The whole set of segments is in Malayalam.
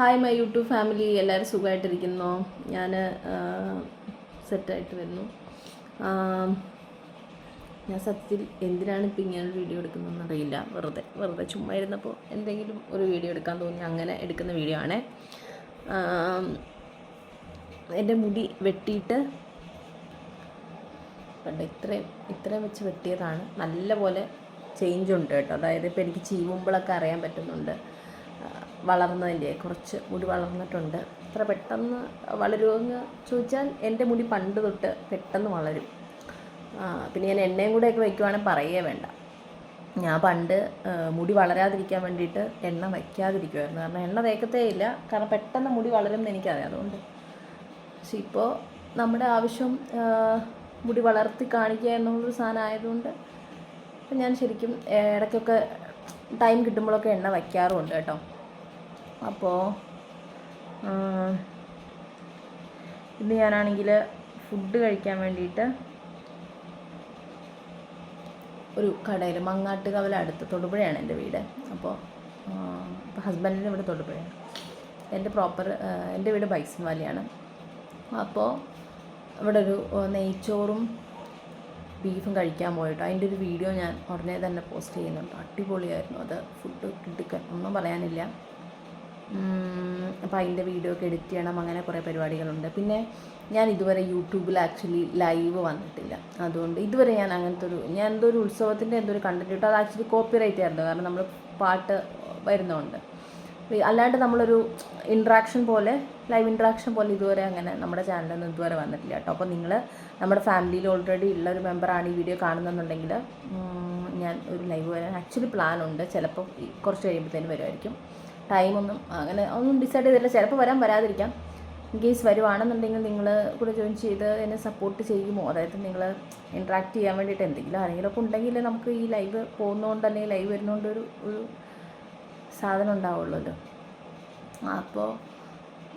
ഹായ് മൈ യൂട്യൂബ് ഫാമിലി, എല്ലാവരും സുഖമായിട്ടിരിക്കുന്നു. ഞാൻ സെറ്റായിട്ട് വരുന്നു. ഞാൻ സത്യത്തിൽ എന്തിനാണ് ഇപ്പം ഇങ്ങനെ ഒരു വീഡിയോ എടുക്കുന്നതെന്ന് അറിയില്ല. വെറുതെ ചുമ്മാ ഇരുന്നപ്പോൾ എന്തെങ്കിലും ഒരു വീഡിയോ എടുക്കാൻ തോന്നി അങ്ങനെ എടുക്കുന്ന വീഡിയോ ആണ്. എൻ്റെ മുടി വെട്ടിയിട്ട് ഇത്രയും വെച്ച് വെട്ടിയതാണ്. നല്ലപോലെ ചേഞ്ച് ഉണ്ട് കേട്ടോ. അതായത് ഇപ്പോൾ എനിക്ക് ചീവുമ്പോഴൊക്കെ അറിയാൻ പറ്റുന്നുണ്ട് വളർന്നതിൻ്റെ, കുറച്ച് മുടി വളർന്നിട്ടുണ്ട്. അത്ര പെട്ടെന്ന് വളരുമെന്ന് ചോദിച്ചാൽ എൻ്റെ മുടി പണ്ട് തൊട്ട് പെട്ടെന്ന് വളരും. പിന്നെ ഞാൻ എണ്ണയും കൂടെയൊക്കെ വയ്ക്കുവാണെങ്കിൽ പറയേ വേണ്ട. ഞാൻ പണ്ട് മുടി വളരാതിരിക്കാൻ വേണ്ടിയിട്ട് എണ്ണ വയ്ക്കാതിരിക്കുമായിരുന്നു. കാരണം എണ്ണ തേക്കത്തേ ഇല്ല, കാരണം പെട്ടെന്ന് മുടി വളരുമെന്ന് എനിക്കറിയാം. അതുകൊണ്ട് പക്ഷെ ഇപ്പോൾ നമ്മുടെ ആവശ്യം മുടി വളർത്തി കാണിക്കുക എന്നുള്ളൊരു സാധനം ആയതുകൊണ്ട് ഞാൻ ശരിക്കും ഇടയ്ക്കൊക്കെ ടൈം കിട്ടുമ്പോഴൊക്കെ എണ്ണ വയ്ക്കാറുമുണ്ട് കേട്ടോ. അപ്പോൾ ഇന്ന് ഞാനാണെങ്കിൽ ഫുഡ് കഴിക്കാൻ വേണ്ടിയിട്ട് ഒരു കടയിൽ, മങ്ങാട്ടുകവല അടുത്ത്, തൊടുപുഴയാണ് എൻ്റെ വീട്. അപ്പോൾ ഹസ്ബൻഡിൻ്റെ ഇവിടെ തൊടുപുഴയാണ്. എൻ്റെ വീട് ബൈസൺ വാലിയാണ്. അപ്പോൾ ഇവിടെ ഒരു നെയ്ച്ചോറും ബീഫും കഴിക്കാൻ പോയിട്ടോ. അതിൻ്റെ ഒരു വീഡിയോ ഞാൻ ഉടനെ തന്നെ പോസ്റ്റ് ചെയ്യുന്നുണ്ട്. അടിപൊളിയായിരുന്നു അത്. ഫുഡ് കിട്ടിക്കാൻ ഒന്നും പറയാനില്ല. അപ്പോൾ അതിൻ്റെ വീഡിയോ ഒക്കെ എഡിറ്റ് ചെയ്യണം, അങ്ങനെ കുറേ പരിപാടികളുണ്ട്. പിന്നെ ഞാൻ ഇതുവരെ യൂട്യൂബിൽ ആക്ച്വലി ലൈവ് വന്നിട്ടില്ല. അതുകൊണ്ട് ഇതുവരെ ഞാൻ ഞാൻ എന്തോ ഒരു ഉത്സവത്തിൻ്റെ എന്തോ ഒരു കണ്ടന്റ് ഇട്ടു. അത് ആക്ച്വലി കോപ്പിറൈറ്റ് ആയിരുന്നു, കാരണം നമ്മൾ പാട്ട് വരുന്നതുകൊണ്ട്. അല്ലാണ്ട് നമ്മളൊരു ലൈവ് ഇൻട്രാക്ഷൻ പോലെ ഇതുവരെ അങ്ങനെ നമ്മുടെ ചാനലൊന്നും ഇതുവരെ വന്നിട്ടില്ല കേട്ടോ. അപ്പോൾ നിങ്ങൾ നമ്മുടെ ഫാമിലിയിൽ ഓൾറെഡി ഉള്ള ഒരു മെമ്പറാണ് ഈ വീഡിയോ കാണുന്നുണ്ടെങ്കിൽ ഞാൻ ഒരു ലൈവ് വരാൻ ആക്ച്വലി പ്ലാനുണ്ട്. ചിലപ്പോൾ കുറച്ച് കഴിയുമ്പോഴത്തേനും വരുമായിരിക്കും. ടൈമൊന്നും അങ്ങനെ ഒന്നും ഡിസൈഡ് ചെയ്തില്ല. ചിലപ്പോൾ വരാതിരിക്കാം. ഇൻ കേസ് വരുവാണെന്നുണ്ടെങ്കിൽ നിങ്ങൾ കൂടെ ജോയിൻ ചെയ്ത് എന്നെ സപ്പോർട്ട് ചെയ്യുമോ? അതായത് നിങ്ങൾ ഇൻട്രാക്ട് ചെയ്യാൻ വേണ്ടിയിട്ട് എന്തെങ്കിലും ആരെങ്കിലുമൊക്കെ ഉണ്ടെങ്കിൽ നമുക്ക് ഈ ലൈവ് പോകുന്നതുകൊണ്ട് അല്ലെങ്കിൽ ലൈവ് വരുന്നതുകൊണ്ട് ഒരു സാധനം ഉണ്ടാവുള്ളൂല്ലോ. അപ്പോൾ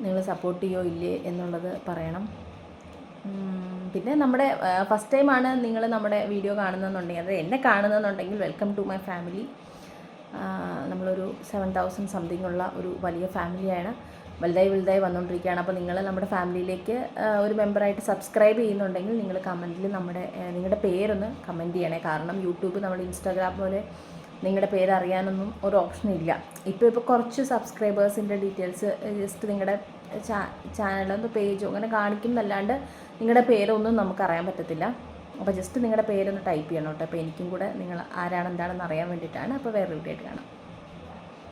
നിങ്ങൾ സപ്പോർട്ട് ചെയ്യോ ഇല്ലേ എന്നുള്ളത് പറയണം. പിന്നെ നമ്മുടെ ഫസ്റ്റ് ടൈമാണ് നിങ്ങൾ നമ്മുടെ വീഡിയോ കാണുന്നതെന്നുണ്ടെങ്കിൽ, അത് എന്നെ കാണുന്നതെന്നുണ്ടെങ്കിൽ വെൽക്കം ടു മൈ ഫാമിലി. നമ്മളൊരു 7,000 സംതിങ് ഉള്ള ഒരു വലിയ ഫാമിലിയാണ്. വലുതായി വന്നുകൊണ്ടിരിക്കുകയാണ്. അപ്പോൾ നിങ്ങൾ നമ്മുടെ ഫാമിലിയിലേക്ക് ഒരു മെമ്പറായിട്ട് സബ്സ്ക്രൈബ് ചെയ്യുന്നുണ്ടെങ്കിൽ നിങ്ങൾ കമൻറ്റിൽ നിങ്ങളുടെ പേരൊന്ന് കമൻറ്റ് ചെയ്യണേ. കാരണം യൂട്യൂബ്, നമ്മുടെ ഇൻസ്റ്റാഗ്രാം പോലെ നിങ്ങളുടെ പേര് അറിയാനൊന്നും ഒരു ഓപ്ഷൻ ഇല്ല. ഇപ്പോൾ കുറച്ച് സബ്സ്ക്രൈബേഴ്സിൻ്റെ ഡീറ്റെയിൽസ് ജസ്റ്റ് നിങ്ങളുടെ ചാനലൊന്ന് പേജോ അങ്ങനെ കാണിക്കുന്നല്ലാണ്ട് നിങ്ങളുടെ പേരൊന്നും നമുക്കറിയാൻ പറ്റത്തില്ല. അപ്പോൾ ജസ്റ്റ് നിങ്ങളുടെ പേരൊന്ന് ടൈപ്പ് ചെയ്യണം കേട്ടോ. അപ്പോൾ എനിക്കും കൂടെ നിങ്ങൾ ആരാണ് എന്താണെന്ന് അറിയാൻ വേണ്ടിയിട്ടാണ്. അപ്പോൾ വേറെ വീഡിയോ ആയിട്ട് കാണാം.